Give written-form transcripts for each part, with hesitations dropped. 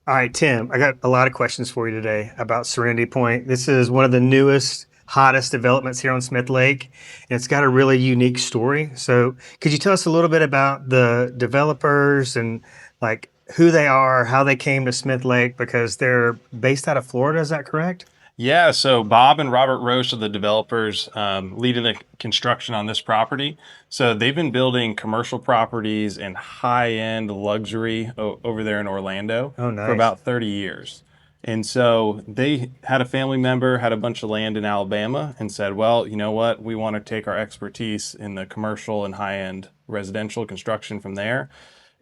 All right, Tim, I got a lot of questions for you today about Serenity Point. This is one of the newest, hottest developments here on Smith Lake, and it's got a really unique story. So, could you tell us a little bit about the developers and like who they are, how they came to Smith Lake? Because they're based out of Florida, is that correct? Yeah, so Bob and Robert Roche are the developers leading the construction on this property. So they've been building commercial properties and high-end luxury over there in Orlando Oh, for nice. about 30 years. And so they had a family member, had a bunch of land in Alabama, and said, well, you know what? We want to take our expertise in the commercial and high-end residential construction from there.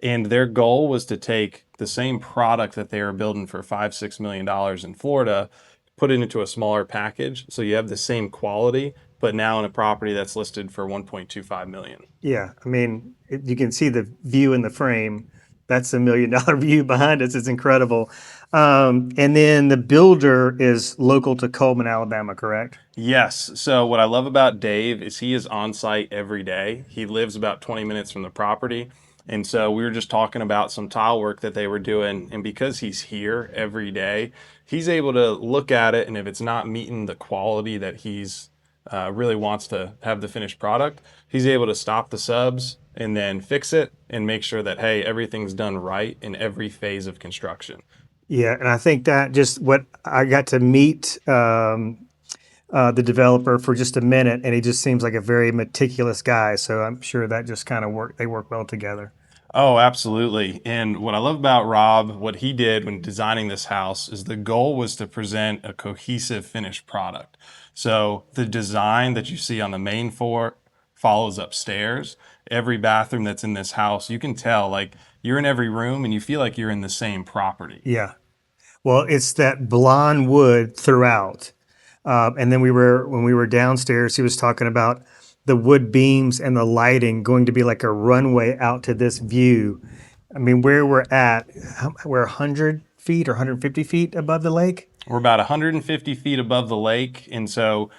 And their goal was to take the same product that they were building for $5, $6 million in Florida, put it into a smaller package. So you have the same quality, but now in a property that's listed for 1.25 million. Yeah, I mean, you can see the view in the frame. That's $1 million view behind us. It's incredible. And then the builder is local to Coleman, Alabama, correct? Yes. So what I love about Dave is he is on site every day. He lives about 20 minutes from the property. And so we were just talking about some tile work that they were doing. And because he's here every day, he's able to look at it. And if it's not meeting the quality that he's really wants to have the finished product, he's able to stop the subs and then fix it and make sure that, hey, everything's done right in every phase of construction. Yeah, and I think that just what I got to meet the developer for just a minute, and he just seems like a very meticulous guy. So I'm sure that just kind of work. They work well together. Oh, absolutely. And what I love about Rob, what he did when designing this house is the goal was to present a cohesive finished product. So the design that you see on the main floor follows upstairs. Every bathroom that's in this house, you can tell like you're in every room and you feel like you're in the same property. Yeah. Well, it's that blonde wood throughout. And then when we were downstairs, he was talking about the wood beams and the lighting going to be like a runway out to this view. I mean, where we're at, we're 100 feet or 150 feet above the lake. We're about 150 feet above the lake. And so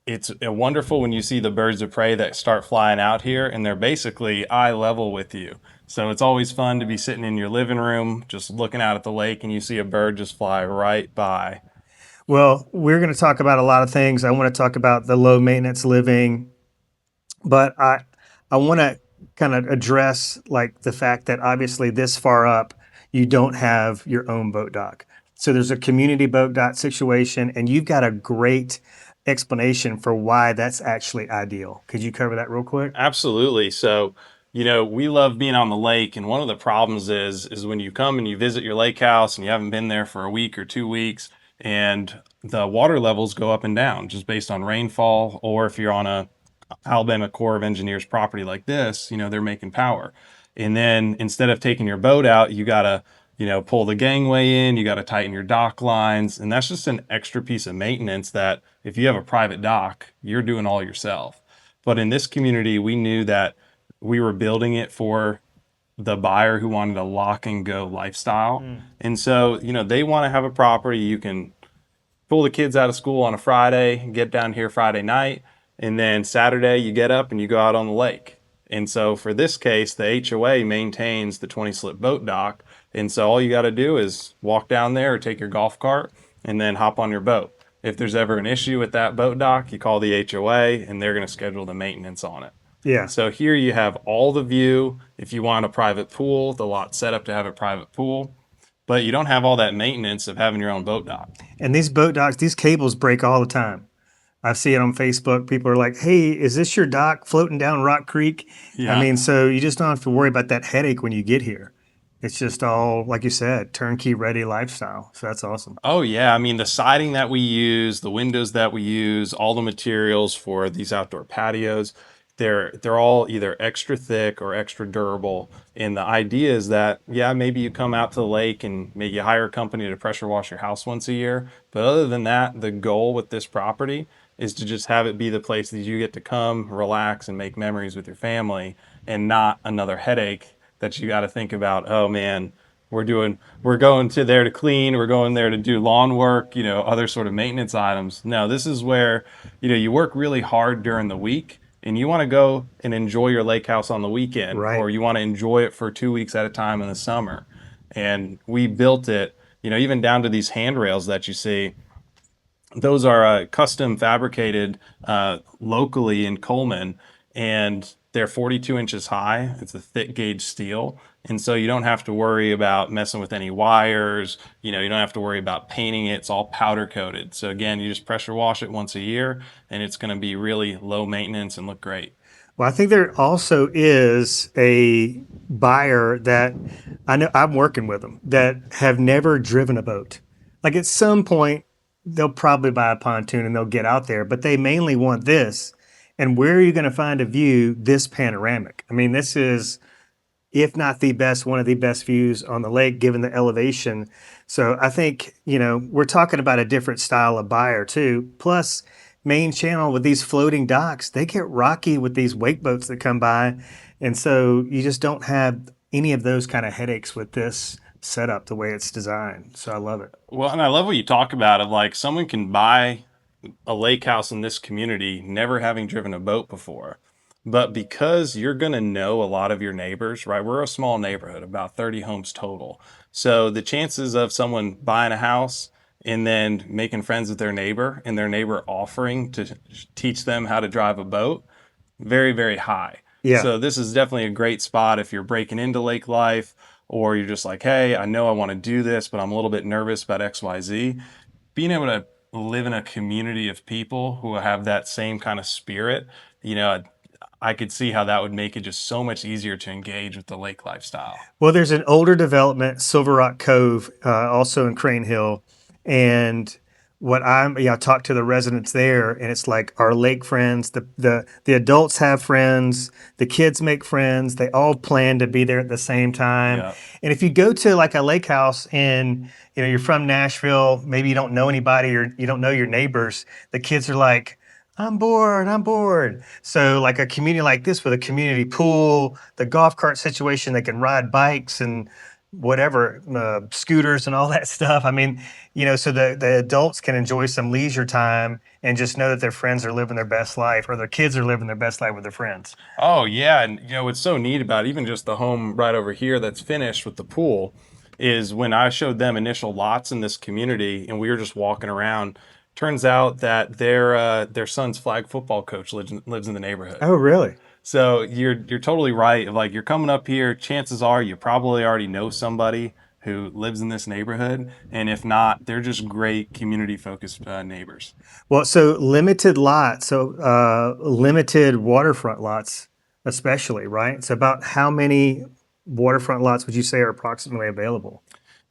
it's wonderful when you see the birds of prey that start flying out here and they're basically eye level with you. So it's always fun to be sitting in your living room, just looking out at the lake and you see a bird just fly right by. Well, we're going to talk about a lot of things. I want to talk about the low maintenance living, but I want to kind of address like the fact that obviously this far up, you don't have your own boat dock. So there's a community boat dock situation, and you've got a great explanation for why that's actually ideal. Could you cover that real quick? Absolutely. So, we love being on the lake, and one of the problems is when you come and you visit your lake house and you haven't been there for a week or 2 weeks, and the water levels go up and down just based on rainfall, or if you're on a Alabama Corps of Engineers property like this, they're making power. And then instead of taking your boat out, you gotta, pull the gangway in, you gotta tighten your dock lines, and that's just an extra piece of maintenance that if you have a private dock, you're doing all yourself. But in this community, we knew that we were building it for the buyer who wanted a lock and go lifestyle. And so, they want to have a property you can pull the kids out of school on a Friday, get down here Friday night, and then Saturday you get up and you go out on the lake. And so for this case, the HOA maintains the 20 slip boat dock. And so all you got to do is walk down there or take your golf cart and then hop on your boat. If there's ever an issue with that boat dock, you call the HOA and they're going to schedule the maintenance on it. Yeah. And so here you have all the view. If you want a private pool, the lot's set up to have a private pool, but you don't have all that maintenance of having your own boat dock. And these boat docks, these cables break all the time. I see it on Facebook. People are like, "Hey, is this your dock floating down Rock Creek?" I Yeah. mean, so you just don't have to worry about that headache when you get here. It's just all, like you said, turnkey ready lifestyle. So that's awesome. Oh yeah, I mean the siding that we use, the windows that we use, all the materials for these outdoor patios, they're all either extra thick or extra durable. And the idea is that yeah, maybe you come out to the lake and maybe you hire a company to pressure wash your house once a year, but other than that, the goal with this property is to just have it be the place that you get to come, relax and make memories with your family and not another headache that you got to think about, oh man, we're going to there to clean, we're going there to do lawn work, other sort of maintenance items. No, this is where, you work really hard during the week and you want to go and enjoy your lake house on the weekend, Right. or you want to enjoy it for 2 weeks at a time in the summer. And we built it, even down to these handrails that you see, those are custom fabricated locally in Coleman, and they're 42 inches high. It's a thick gauge steel, and so you don't have to worry about messing with any wires. You don't have to worry about painting it. It's all powder coated. So again, you just pressure wash it once a year, and it's going to be really low maintenance and look great. Well, I think there also is a buyer that I know I'm working with them that have never driven a boat. Like at some point, they'll probably buy a pontoon and they'll get out there, but they mainly want this. And where are you going to find a view this panoramic? I mean, this is if not the best, one of the best views on the lake given the elevation. So I think, we're talking about a different style of buyer too. Plus, main channel with these floating docks, they get rocky with these wake boats that come by. And so you just don't have any of those kind of headaches with this setup the way it's designed. So I love it. Well, and I love what you talk about of like someone can buy a lake house in this community, never having driven a boat before. But because you're going to know a lot of your neighbors, right? We're a small neighborhood, about 30 homes total. So the chances of someone buying a house and then making friends with their neighbor and their neighbor offering to teach them how to drive a boat, very, very high. Yeah. So this is definitely a great spot if you're breaking into lake life or you're just like, hey, I know I want to do this, but I'm a little bit nervous about XYZ. Being able to live in a community of people who have that same kind of spirit, you know, I could see how that would make it just so much easier to engage with the lake lifestyle. Well, there's an older development, Silver Rock Cove, also in Crane Hill, and I talked to the residents there, and it's like our lake friends. The adults have friends, the kids make friends. They all plan to be there at the same time. Yeah. And if you go to like a lake house and you're from Nashville, maybe you don't know anybody or you don't know your neighbors, the kids are like, I'm bored. I'm bored. So, like a community like this with a community pool, the golf cart situation, they can ride bikes and whatever, scooters and all that stuff. I mean, so the adults can enjoy some leisure time and just know that their friends are living their best life or their kids are living their best life with their friends. Oh yeah, and what's so neat about even just the home right over here that's finished with the pool is when I showed them initial lots in this community and we were just walking around. Turns out that their son's flag football coach lives in the neighborhood. Oh, really? So you're totally right. Like you're coming up here, chances are you probably already know somebody who lives in this neighborhood, and if not, they're just great community focused neighbors. Well, so limited lots, so limited waterfront lots, especially, right? So, about how many waterfront lots would you say are approximately available?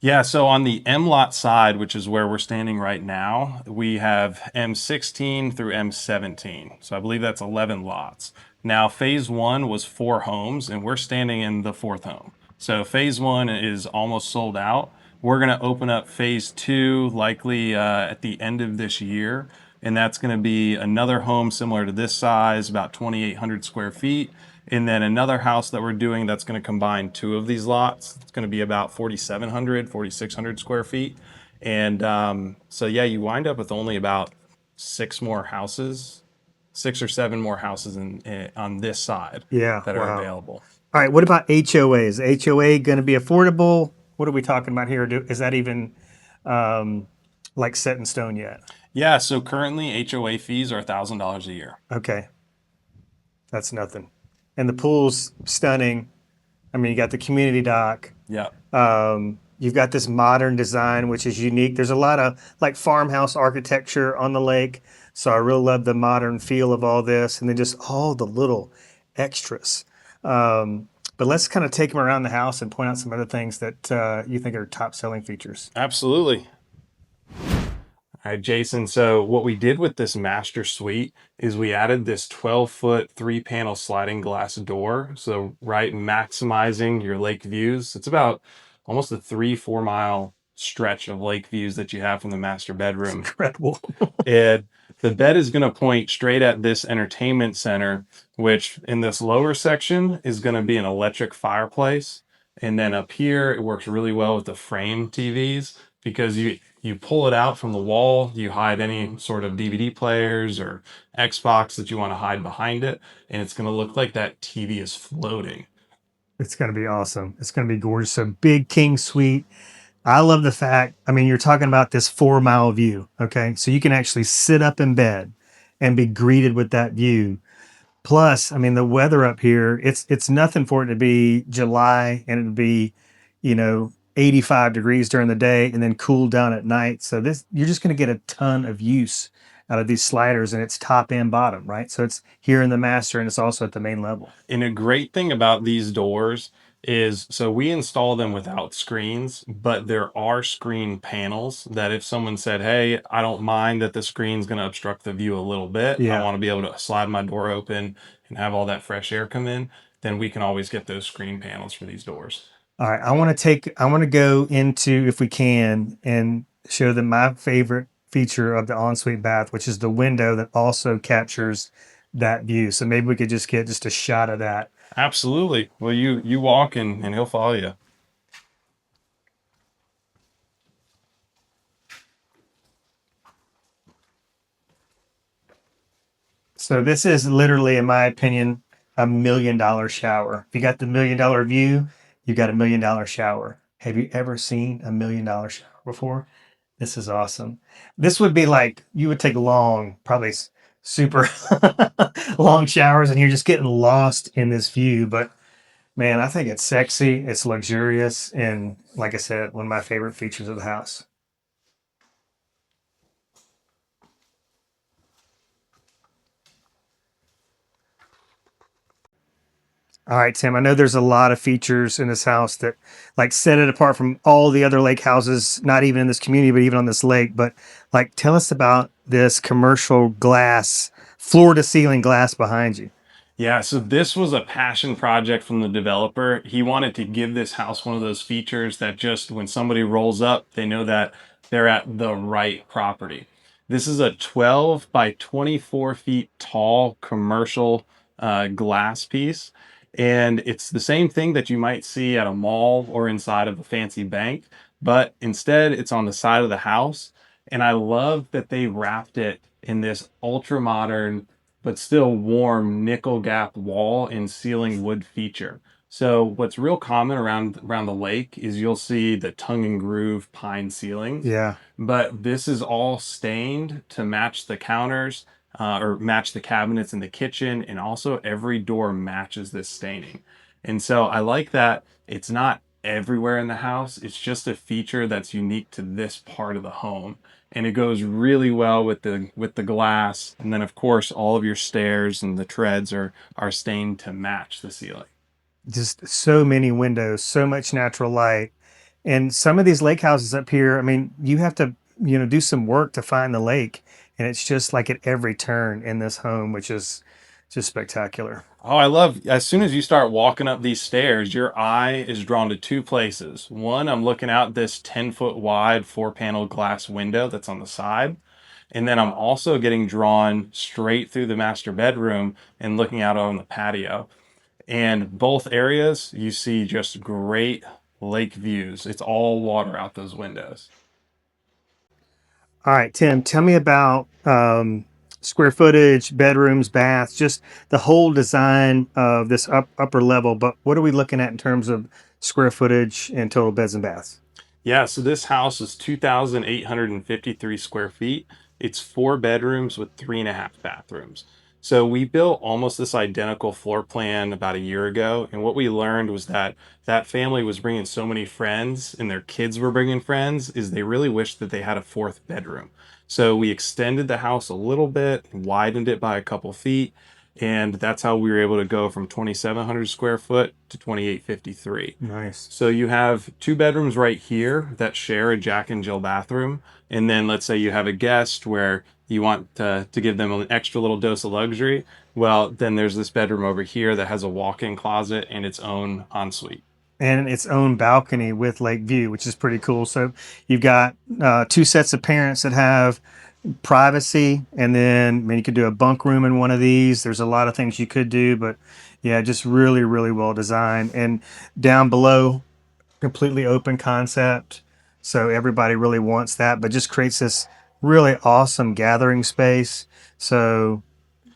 Yeah, so on the M lot side, which is where we're standing right now, we have M16 through M17. So I believe that's 11 lots. Now, phase one was 4 homes, and we're standing in the fourth home. So phase one is almost sold out. We're going to open up phase two likely at the end of this year, and that's going to be another home similar to this size, about 2,800 square feet. And then another house that we're doing that's going to combine two of these lots. It's going to be about 4,700, 4,600 square feet. And so, yeah, you wind up with only about six more houses, 6 or 7 more houses on this side Yeah, that are wow. available. All right, what about HOAs? HOA going to be affordable? What are we talking about here? Is that even um, like set in stone yet? Yeah, so currently HOA fees are $1,000 a year. Okay, that's nothing. And the pool's stunning. I mean, you got the community dock. Yeah. You've got this modern design, which is unique. There's a lot of like farmhouse architecture on the lake. So I really love the modern feel of all this and then just all the little extras. But let's kind of take them around the house and point out some other things that you think are top selling features. Absolutely. All right, Jason. So what we did with this master suite is we added this 12-foot 3-panel sliding glass door. So right, maximizing your lake views. It's about almost a 3-4 mile stretch of lake views that you have from the master It's bedroom. incredible. And the bed is going to point straight at this entertainment center, which in this lower section is going to be an electric fireplace. And then up here, it works really well with the frame TVs because you pull it out from the wall, you hide any sort of DVD players or Xbox that you want to hide behind it, and it's going to look like that TV is floating. It's going to be awesome. It's going to be gorgeous. So big king suite, I love the fact, I mean, you're talking about this 4 mile view. Okay. So you can actually sit up in bed and be greeted with that view. Plus, I mean, the weather up here, it's nothing for it to be July and it'd be, 85 degrees during the day and then cool down at night. So this you're just going to get a ton of use out of these sliders and it's top and bottom, right? So it's here in the master and it's also at the main level. And a great thing about these doors is so we install them without screens, but there are screen panels that if someone said, "Hey, I don't mind that the screen's going to obstruct the view a little bit. I Yeah. want to be able to slide my door open and have all that fresh air come in," then we can always get those screen panels for these doors. All right. I want to go into, if we can, and show them my favorite feature of the ensuite bath, which is the window that also captures that view. So maybe we could just get just a shot of that. Absolutely. Well, you walk and he'll follow you. So this is literally, in my opinion, $1 million shower. If you got the $1 million view, you got $1 million shower. Have you ever seen $1 million shower before? This is awesome. This would be like you would take long, probably super long showers, and you're just getting lost in this view. But man, I think it's sexy, it's luxurious, and like I said, one of my favorite features of the house. All right, Tim. I know there's a lot of features in this house that like set it apart from all the other lake houses, not even in this community, but even on this lake. But like, tell us about this commercial glass, floor to ceiling glass behind you. Yeah, so this was a passion project from the developer. He wanted to give this house one of those features that just when somebody rolls up, they know that they're at the right property. This is a 12 by 24 feet tall commercial glass piece. And it's the same thing that you might see at a mall or inside of a fancy bank, but instead it's on the side of the house. And I love that they wrapped it in this ultra modern but still warm nickel gap wall and ceiling wood feature. So what's real common around the lake is you'll see the tongue and groove pine ceilings, Yeah. but this is all stained to match the counters or match the cabinets in the kitchen, and also every door matches this staining. And so I like that it's not everywhere in the house. It's just a feature that's unique to this part of the home, and it goes really well with the glass. And then of course all of your stairs and the treads are stained to match the ceiling. Just so many windows, so much natural light. And some of these lake houses up here, I mean, you have to, do some work to find the lake. And it's just like at every turn in this home, which is just spectacular. Oh, I love as soon as you start walking up these stairs, your eye is drawn to two places. One, I'm looking out this 10-foot wide four-panel glass window that's on the side. And then I'm also getting drawn straight through the master bedroom and looking out on the patio. And both areas, you see just great lake views. It's all water out those windows. All right, Tim, tell me about square footage, bedrooms, baths, just the whole design of this upper level. But what are we looking at in terms of square footage and total beds and baths? Yeah, so this house is 2,853 square feet. It's four bedrooms with three and a half bathrooms. So we built almost this identical floor plan about a year ago. And what we learned was that that family was bringing so many friends and their kids were bringing friends is they really wished that they had a fourth bedroom. So we extended the house a little bit, widened it by a couple feet, and that's how we were able to go from 2,700 square foot to 2,853. Nice. So you have two bedrooms right here that share a Jack and Jill bathroom. And then let's say you have a guest where you want to give them an extra little dose of luxury. Well, then there's this bedroom over here that has a walk-in closet and its own ensuite. And its own balcony with lake view, which is pretty cool. So you've got two sets of parents that have privacy, and then I mean you could do a bunk room in one of these. There's a lot of things you could do, but yeah, just really, really well designed. And down below, completely open concept. So everybody really wants that, but just creates this really awesome gathering space. So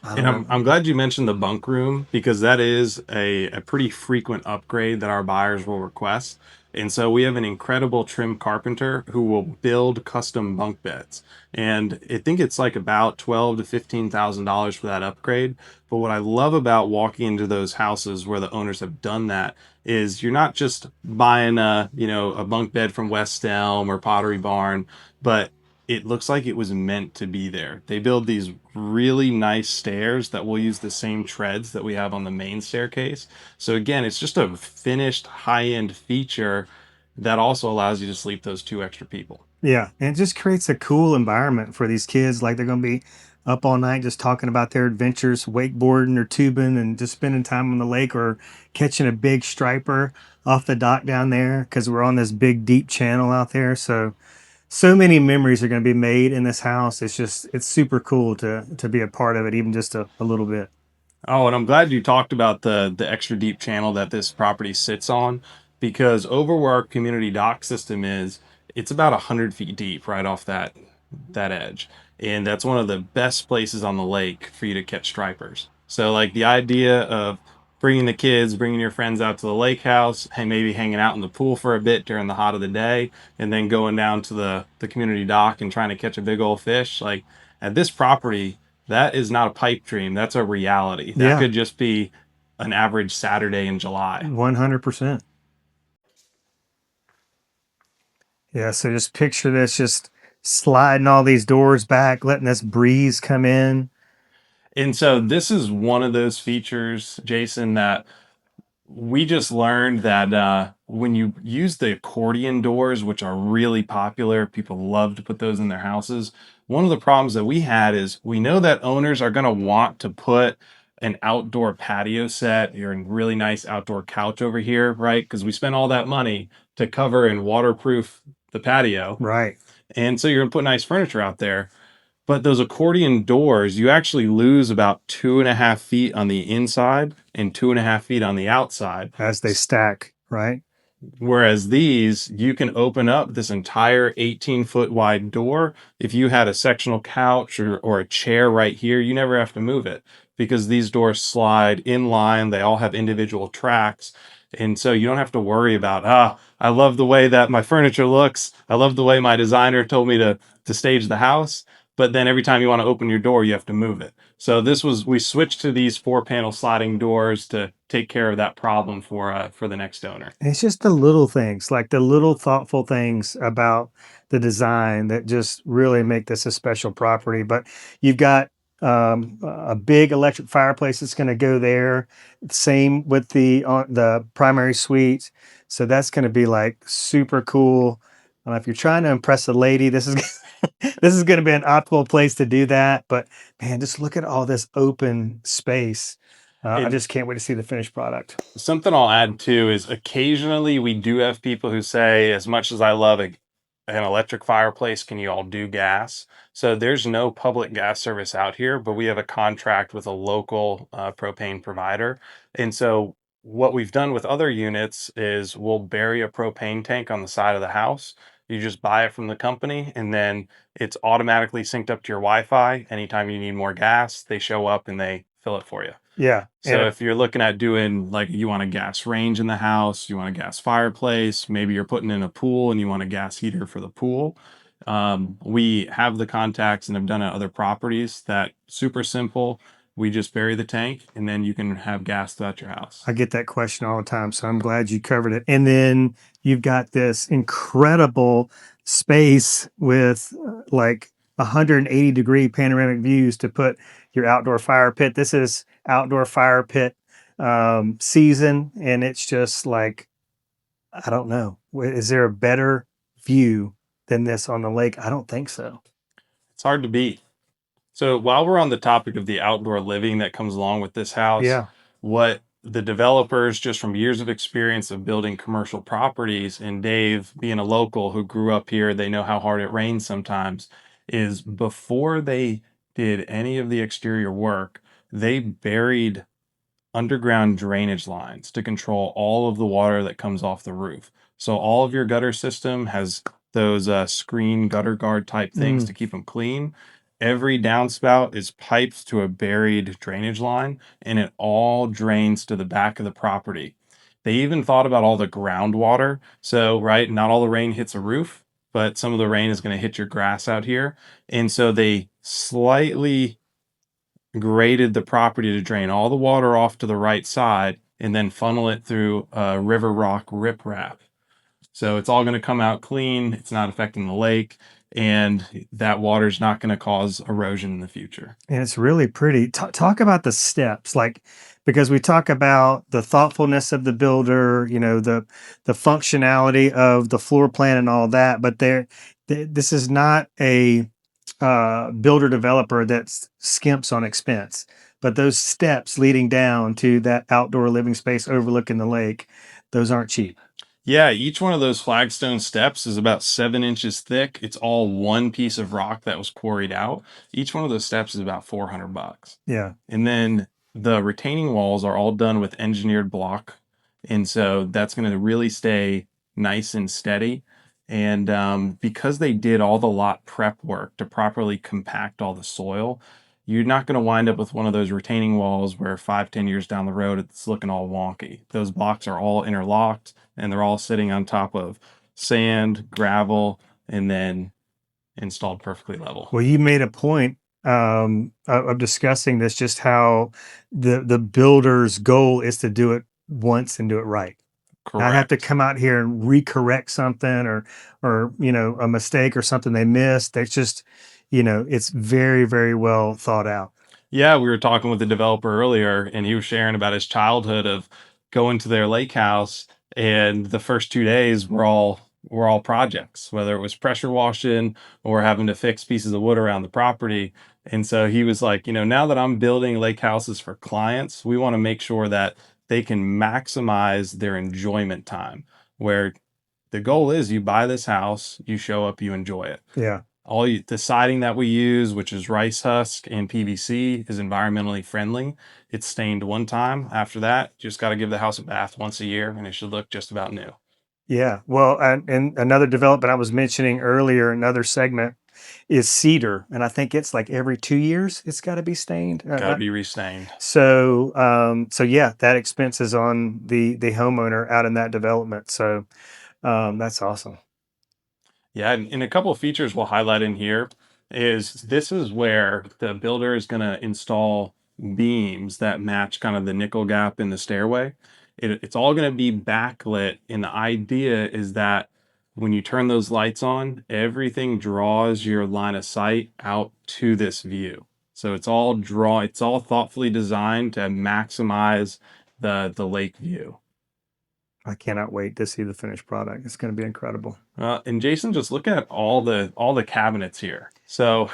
I And don't know. I'm glad you mentioned the bunk room because that is a pretty frequent upgrade that our buyers will request. And so we have an incredible trim carpenter who will build custom bunk beds. And I think it's like about $12,000 to $15,000 for that upgrade. But what I love about walking into those houses where the owners have done that is you're not just buying a bunk bed from West Elm or Pottery Barn, but it looks like it was meant to be there. They build these really nice stairs that will use the same treads that we have on the main staircase. So again, it's just a finished high-end feature that also allows you to sleep those two extra people. Yeah, and it just creates a cool environment for these kids. Like they're going to be up all night just talking about their adventures, wakeboarding or tubing, and just spending time on the lake or catching a big striper off the dock down there because we're on this big deep channel out there. So many memories are going to be made in this house. It's super cool to be a part of it, even just a little bit. Oh, and I'm glad you talked about the extra deep channel that this property sits on, because over where our community dock system is, it's about 100 feet deep right off that edge, and that's one of the best places on the lake for you to catch stripers. So like the idea of bringing the kids, bringing your friends out to the lake house, and maybe hanging out in the pool for a bit during the hot of the day, and then going down to the community dock and trying to catch a big old fish. Like at this property, that is not a pipe dream. That's a reality. That Yeah, could just be an average Saturday in July. 100%. Yeah, so just picture this, just sliding all these doors back, letting this breeze come in. And so this is one of those features, Jason, that we just learned that when you use the accordion doors, which are really popular, people love to put those in their houses. One of the problems that we had is we know that owners are going to want to put an outdoor patio set or a really nice outdoor couch over here, right? Because we spent all that money to cover and waterproof the patio. Right. And so you're going to put nice furniture out there. But those accordion doors, you actually lose about 2.5 feet on the inside and 2.5 feet on the outside. As they stack, right? Whereas these, you can open up this entire 18-foot wide door. If you had a sectional couch or a chair right here, you never have to move it because these doors slide in line. They all have individual tracks. And so you don't have to worry about, I love the way that my furniture looks. I love the way my designer told me to stage the house. But then every time you want to open your door, you have to move it. So we switched to these 4 panel sliding doors to take care of that problem for the next owner. It's just the little things, like the little thoughtful things about the design that just really make this a special property. But you've got a big electric fireplace that's going to go there. Same with the primary suite. So that's going to be like super cool. If you're trying to impress a lady, this is this is going to be an optimal place to do that. But man, just look at all this open space. I And just can't wait to see the finished product. something I'll add too is occasionally we do have people who say, as much as I love an electric fireplace, can you all do gas? So there's no public gas service out here, but we have a contract with a local propane provider. And so what we've done with other units is we'll bury a propane tank on the side of the house. You just buy it from the company, and then it's automatically synced up to your Wi-Fi. Anytime you need more gas, they show up and they fill it for you. Yeah, So if you're looking at doing, like, you want a gas range in the house, you want a gas fireplace, maybe you're putting in a pool and you want a gas heater for the pool. We have the contacts and have done at other properties that super simple. We just bury the tank and then you can have gas throughout your house. I get that question all the time, so I'm glad you covered it. And then you've got this incredible space with like 180-degree panoramic views to put your outdoor fire pit. This is outdoor fire pit season, and it's just like, I don't know. Is there a better view than this on the lake? I don't think so. It's hard to beat. So while we're on the topic of the outdoor living that comes along with this house, Yeah. what the developers, just from years of experience of building commercial properties, and Dave being a local who grew up here, they know how hard it rains sometimes, is before they did any of the exterior work, they buried underground drainage lines to control all of the water that comes off the roof. So all of your gutter system has those screen gutter guard type things Mm. to keep them clean. Every downspout is piped to a buried drainage line, and it all drains to the back of the property. They even thought about all the groundwater. So, right, not all the rain hits a roof, but some of the rain is going to hit your grass out here. And so they slightly graded the property to drain all the water off to the right side and then funnel it through river rock riprap. So it's all going to come out clean. It's not affecting the lake, and that water is not going to cause erosion in the future. And it's really pretty. Talk about the steps, like because we talk about the thoughtfulness of the builder, the functionality of the floor plan and all that, but this is not a builder developer that skimps on expense. But those steps leading down to that outdoor living space overlooking the lake, those aren't cheap. Yeah, each one of those flagstone steps is about 7 inches thick. It's all one piece of rock that was quarried out. Each one of those steps is about $400. Yeah. And then the retaining walls are all done with engineered block. And so that's going to really stay nice and steady. And because they did all the lot prep work to properly compact all the soil, you're not going to wind up with one of those retaining walls where 5, 10 years down the road, it's looking all wonky. Those blocks are all interlocked and they're all sitting on top of sand, gravel, and then installed perfectly level. Well, you made a point of discussing this, just how the builder's goal is to do it once and do it right. Not have to Correct. come out here and recorrect something or a mistake or something they missed. That's just it's very, very well thought out. Yeah, we were talking with the developer earlier, and he was sharing about his childhood of going to their lake house, and the first 2 days were all projects, whether it was pressure washing or having to fix pieces of wood around the property. And so he was like, now that I'm building lake houses for clients, we want to make sure that they can maximize their enjoyment time. Where the goal is you buy this house, you show up, you enjoy it. Yeah. The siding that we use, which is rice husk and PVC, is environmentally friendly. It's stained one time. After that, just got to give the house a bath once a year, and it should look just about new. Yeah. Well, and another development I was mentioning earlier, another segment is cedar, and I think it's like every 2 years it's got to be stained. Got to be restained. So yeah, that expense is on the homeowner out in that development. So that's awesome. Yeah, and a couple of features we'll highlight in here is this is where the builder is going to install beams that match kind of the nickel gap in the stairway. It's all going to be backlit, and the idea is that when you turn those lights on, everything draws your line of sight out to this view. So it's all thoughtfully designed to maximize the lake view. I cannot wait to see the finished product. It's going to be incredible. And Jason, just look at all the cabinets here. So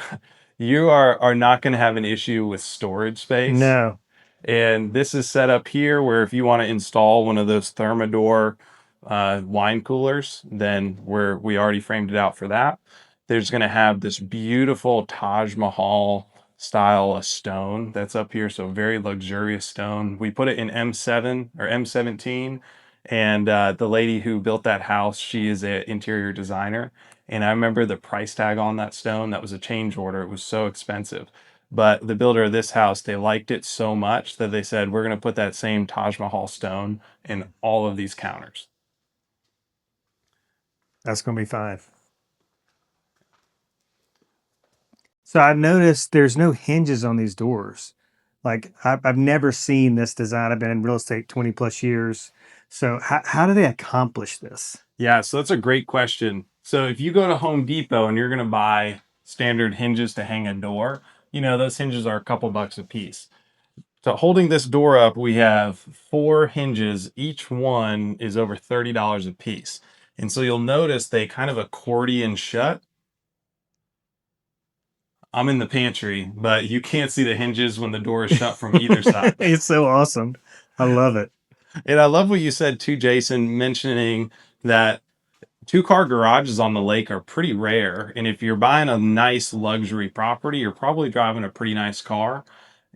you are not going to have an issue with storage space. No. And this is set up here where if you want to install one of those Thermador wine coolers, then we already framed it out for that. There's going to have this beautiful Taj Mahal style of stone that's up here. So very luxurious stone. We put it in M7 or M17. And the lady who built that house, she is an interior designer. And I remember the price tag on that stone. That was a change order. It was so expensive. But the builder of this house, they liked it so much that they said, we're going to put that same Taj Mahal stone in all of these counters. That's going to be fine. So I've noticed there's no hinges on these doors. Like I've never seen this design. I've been in real estate 20 plus years. So how do they accomplish this? Yeah, so that's a great question. So if you go to Home Depot and you're going to buy standard hinges to hang a door, those hinges are a couple bucks a piece. So holding this door up, we have 4 hinges. Each one is over $30 a piece. And so you'll notice they kind of accordion shut. I'm in the pantry, but you can't see the hinges when the door is shut from either side. It's so awesome. I love it. And I love what you said too, Jason, mentioning that two-car garages on the lake are pretty rare. And if you're buying a nice luxury property, you're probably driving a pretty nice car,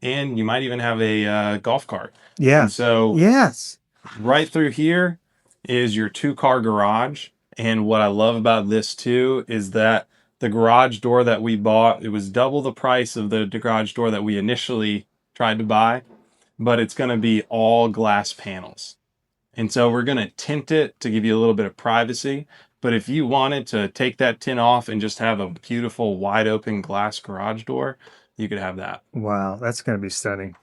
and you might even have a golf cart. And Yeah. so Yes. right through here is your two-car garage. And what I love about this too is that the garage door that we bought, it was double the price of the garage door that we initially tried to buy, but it's going to be all glass panels. And so we're going to tint it to give you a little bit of privacy. But if you wanted to take that tint off and just have a beautiful wide open glass garage door, you could have that. Wow, that's going to be stunning.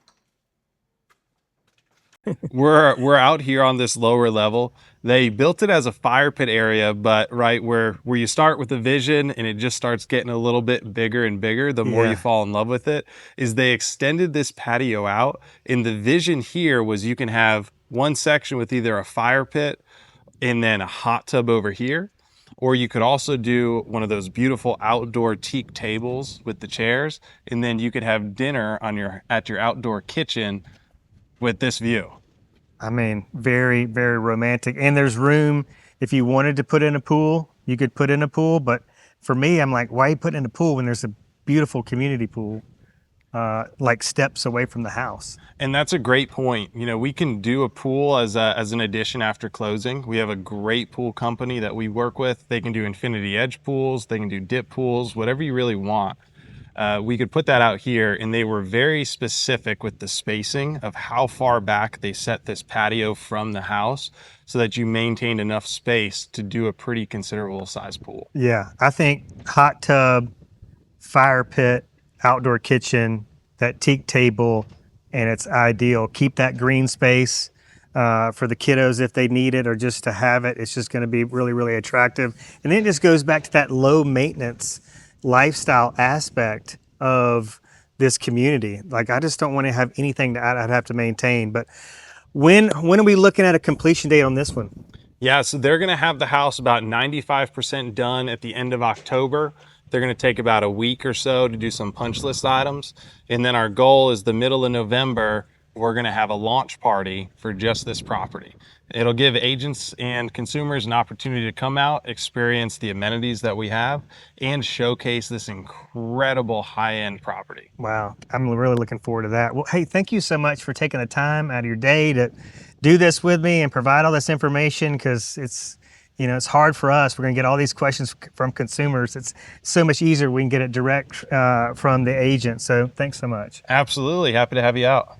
We're out here on this lower level. They built it as a fire pit area, but right where you start with the vision and it just starts getting a little bit bigger and bigger the more you Yeah. fall in love with it, is they extended this patio out. And the vision here was you can have one section with either a fire pit and then a hot tub over here. Or you could also do one of those beautiful outdoor teak tables with the chairs, and then you could have dinner on your at your outdoor kitchen with this view. I mean, very, very romantic. And there's room if you wanted to put in a pool, you could put in a pool. But for me, I'm like, why are you putting in a pool when there's a beautiful community pool, like steps away from the house? And that's a great point. You know, we can do a pool as an addition after closing. We have a great pool company that we work with. They can do infinity edge pools, they can do dip pools, whatever you really want. We could put that out here, and they were very specific with the spacing of how far back they set this patio from the house so that you maintained enough space to do a pretty considerable size pool. Yeah, I think hot tub, fire pit, outdoor kitchen, that teak table, and it's ideal. Keep that green space for the kiddos if they need it or just to have it. It's just going to be really, really attractive. And then it just goes back to that low maintenance lifestyle aspect of this community. Like I just don't want to have anything that I'd have to maintain. But when are we looking at a completion date on this one? Yeah, so they're going to have the house about 95% done at the end of October. They're going to take about a week or so to do some punch list items. And then our goal is the middle of November, we're going to have a launch party for just this property. It'll give agents and consumers an opportunity to come out, experience the amenities that we have, and showcase this incredible high-end property. Wow, I'm really looking forward to that. Well, hey, thank you so much for taking the time out of your day to do this with me and provide all this information because it's hard for us. We're going to get all these questions from consumers. It's so much easier. We can get it direct from the agent. So thanks so much. Absolutely. Happy to have you out.